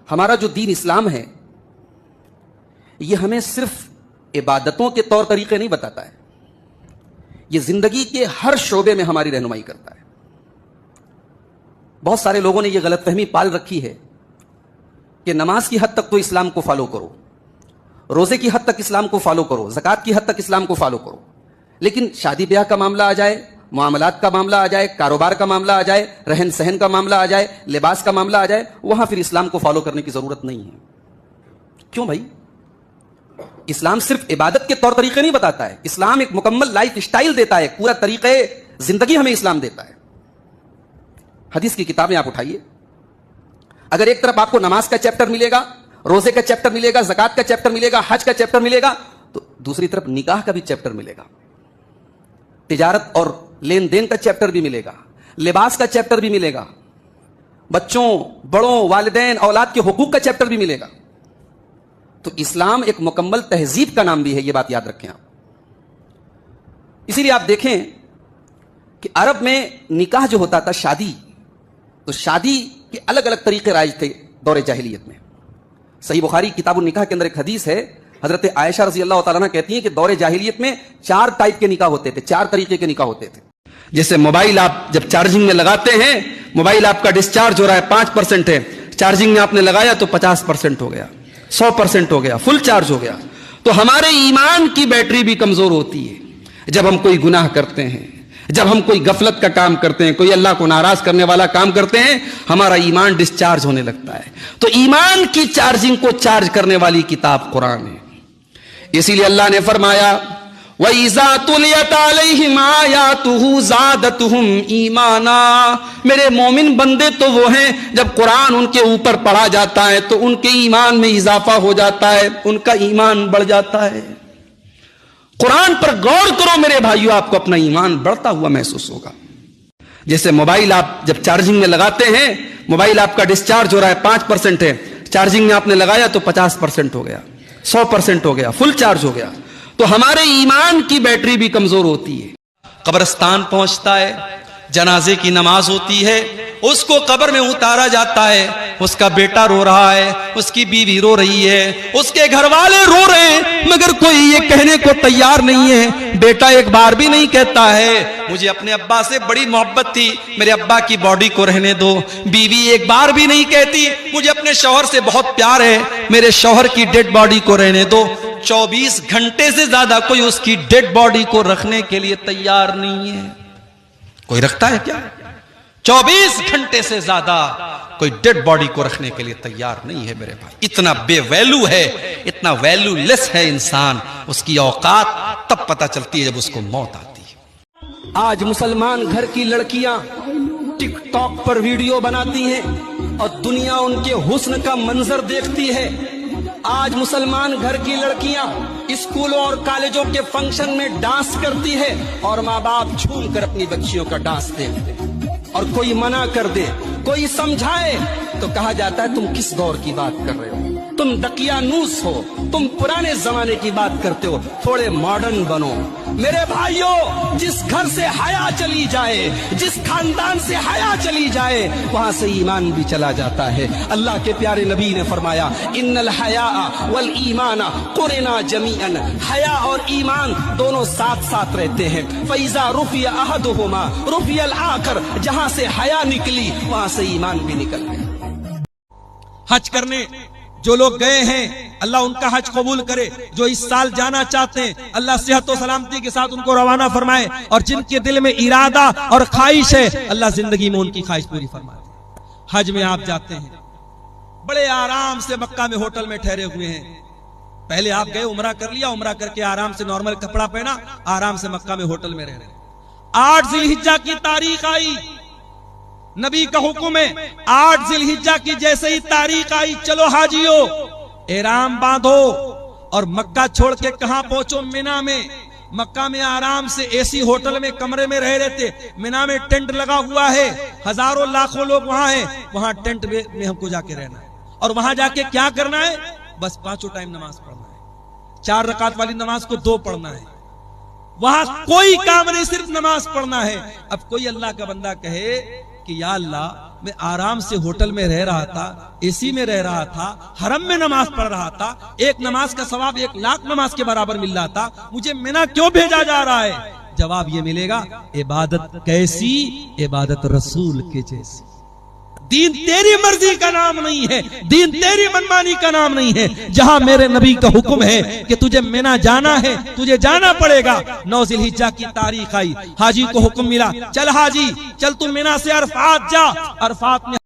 हमारा जो दीन इस्लाम है यह हमें सिर्फ इबादतों के तौर तरीके नहीं बताता है, यह जिंदगी के हर शोबे में हमारी रहनुमाई करता है। बहुत सारे लोगों ने यह गलतफहमी पाल रखी है कि नमाज की हद तक तो इस्लाम को फॉलो करो, रोजे की हद तक इस्लाम को फॉलो करो, ज़कात की हद तक इस्लाम को फॉलो करो, लेकिन शादी ब्याह का मामला आ जाए, मामलात का मामला आ जाए, कारोबार का मामला आ जाए, रहन सहन का मामला आ जाए, लिबास का मामला आ जाए, वहां फिर इस्लाम को फॉलो करने की जरूरत नहीं है। क्यों भाई? इस्लाम सिर्फ इबादत के तौर तरीके नहीं बताता है, इस्लाम एक मुकम्मल लाइफ स्टाइल देता है, पूरा तरीके जिंदगी हमें इस्लाम देता है। हदीस की किताबें आप उठाइए, अगर एक तरफ आपको नमाज का चैप्टर मिलेगा, रोजे का चैप्टर मिलेगा, ज़कात का चैप्टर मिलेगा, हज का चैप्टर मिलेगा, तो दूसरी तरफ निकाह का भी चैप्टर मिलेगा, तिजारत और लेन देन का चैप्टर भी मिलेगा, लिबास का चैप्टर भी मिलेगा, बच्चों, बड़ों, वालिदैन, औलाद के हुकूक का चैप्टर भी मिलेगा। तो इस्लाम एक मुकम्मल तहजीब का नाम भी है, यह बात याद रखें आप। इसीलिए आप देखें कि अरब में निकाह जो होता था, शादी, तो शादी के अलग अलग तरीके राइज थे दौरे जाहिलियत में। सही बुखारी किताबुन निकाह के अंदर एक हदीस है, हजरत आयशा रज़ी अल्लाह तआला अन्हा कहती हैं कि दौरे जाहिलियत में 4 टाइप के निकाह होते थे, 4 तरीके के निकाह होते थे। जैसे मोबाइल आप जब चार्जिंग में लगाते हैं, मोबाइल आपका डिस्चार्ज हो रहा है, 5% है, चार्जिंग में आपने लगाया तो 50% हो गया, 100% हो गया, फुल चार्ज हो गया। तो हमारे ईमान की बैटरी भी कमजोर होती है जब हम कोई गुनाह करते हैं, जब हम कोई गफलत का काम करते हैं, कोई अल्लाह को नाराज करने वाला काम करते हैं, हमारा ईमान डिस्चार्ज होने लगता है। तो ईमान की चार्जिंग को चार्ज करने वाली किताब कुरान है। इसीलिए अल्लाह ने फरमाया, वइज़ा तुलियत अलैहिम आयातुहु ज़ादतहुम ईमाना, मेरे मोमिन बंदे तो वो हैं जब कुरान उनके ऊपर पढ़ा जाता है तो उनके ईमान में इजाफा हो जाता है, उनका ईमान बढ़ जाता है। कुरान पर गौर करो मेरे भाइयों, आपको अपना ईमान बढ़ता हुआ महसूस होगा। जैसे मोबाइल आप जब चार्जिंग में लगाते हैं, मोबाइल आपका डिस्चार्ज हो रहा है, 5% है, चार्जिंग में आपने लगाया तो 50% हो गया, 100% हो गया, फुल चार्ज हो गया। तो हमारे ईमान की बैटरी भी कमजोर होती है। कब्रिस्तान पहुंचता है, जनाजे की नमाज होती है, उसको कब्र में उतारा जाता है, उसका बेटा रो रहा है, उसकी बीवी रो रही है, उसके घर वाले रो रहे हैं, मगर कोई ये कहने को तैयार नहीं है। बेटा एक बार भी नहीं कहता है मुझे अपने अब्बा से बड़ी मोहब्बत थी, मेरे अब्बा की बॉडी को रहने दो। बीवी एक बार भी नहीं कहती मुझे अपने शौहर से बहुत प्यार है, मेरे शौहर की डेड बॉडी को रहने दो। 24 घंटे से ज्यादा कोई उसकी डेड बॉडी को रखने के लिए तैयार नहीं है। कोई रखता है क्या? 24 घंटे से ज्यादा कोई डेड बॉडी को रखने के लिए तैयार नहीं है मेरे भाई। इतना बेवैल्यू है, इतना वैल्यूलेस है इंसान, उसकी औकात तब पता चलती है जब उसको मौत आती है। आज मुसलमान घर की लड़कियां टिकटॉक पर वीडियो बनाती हैं और दुनिया उनके हुस्न का मंजर देखती है। आज मुसलमान घर की लड़कियां स्कूलों और कॉलेजों के फंक्शन में डांस करती है और माँ बाप झूम कर अपनी बच्चियों का डांस देखते हैं। और कोई मना कर दे, कोई समझाए तो कहा जाता है तुम किस दौर की बात कर रहे हो, तुम दकियानूस हो, तुम पुराने जमाने की बात करते हो, थोड़े मॉडर्न बनो। मेरे भाइयों, जिस घर से हया चली जाए, जिस खानदान से हया चली जाए, वहां से ईमान भी चला जाता है। अल्लाह के प्यारे नबी ने फरमाया, इन्नल हया वल ईमाना कुरना जमीअन, हया और ईमान दोनों साथ साथ रहते हैं। फैजा रुफिया अहदुहुमा रुफियल आखर, जहां से हया निकली वहां से ईमान भी निकल गया। हज करने जो लोग गए हैं, अल्लाह उनका हज कबूल करे। जो इस साल जाना चाहते हैं, अल्लाह सेहत और सलामती के साथ उनको रवाना फरमाए। और जिनके दिल में इरादा और ख्वाहिश है, अल्लाह जिंदगी में उनकी ख्वाहिश पूरी फरमाए। हज में आप जाते हैं, बड़े आराम से मक्का में होटल में ठहरे हुए हैं। पहले आप गए, उमरा कर लिया, उमरा करके आराम से नॉर्मल कपड़ा पहना, आराम से मक्का में होटल में रह रहे। 8 जिलहिज्जा की तारीख आई, नबी का हुक्म है, 8 जिलहिज्जा की जैसे ही तारीख आई, चलो हाजियो एहराम बांधो और मक्का छोड़ के कहां पहुंचो? मिना में। मक्का में आराम से एसी होटल में कमरे में रह रहे थे। मिना में टेंट लगा हुआ है, हजारों लाखों लोग वहां हैं, वहां टेंट में हमको जाके रहना है। और वहां जाके क्या करना है? बस 5 टाइम नमाज पढ़ना है, 4 रकात वाली नमाज को 2 पढ़ना है। वहां कोई काम नहीं, सिर्फ नमाज पढ़ना है। अब कोई अल्लाह का बंदा कहे कि या अल्लाह मैं आराम से होटल में रह रहा था, एसी में रह रहा था, हरम में नमाज पढ़ रहा था, एक नमाज का सवाब 1 लाख नमाज के बराबर मिल रहा था, मुझे मिना क्यों भेजा जा रहा है? जवाब ये मिलेगा, इबादत कैसी? इबादत रसूल के जैसी। दीन तेरी मर्जी का नाम नहीं है, दीन तेरी मनमानी का नाम नहीं है। जहां मेरे नबी का हुक्म है कि तुझे मिना जाना है, तुझे जाना पड़ेगा। 9 ज़िलहिज्जा की तारीख आई, हाजी को हुक्म मिला, चल हाजी चल, तू मिना से अरफात जा। अरफात में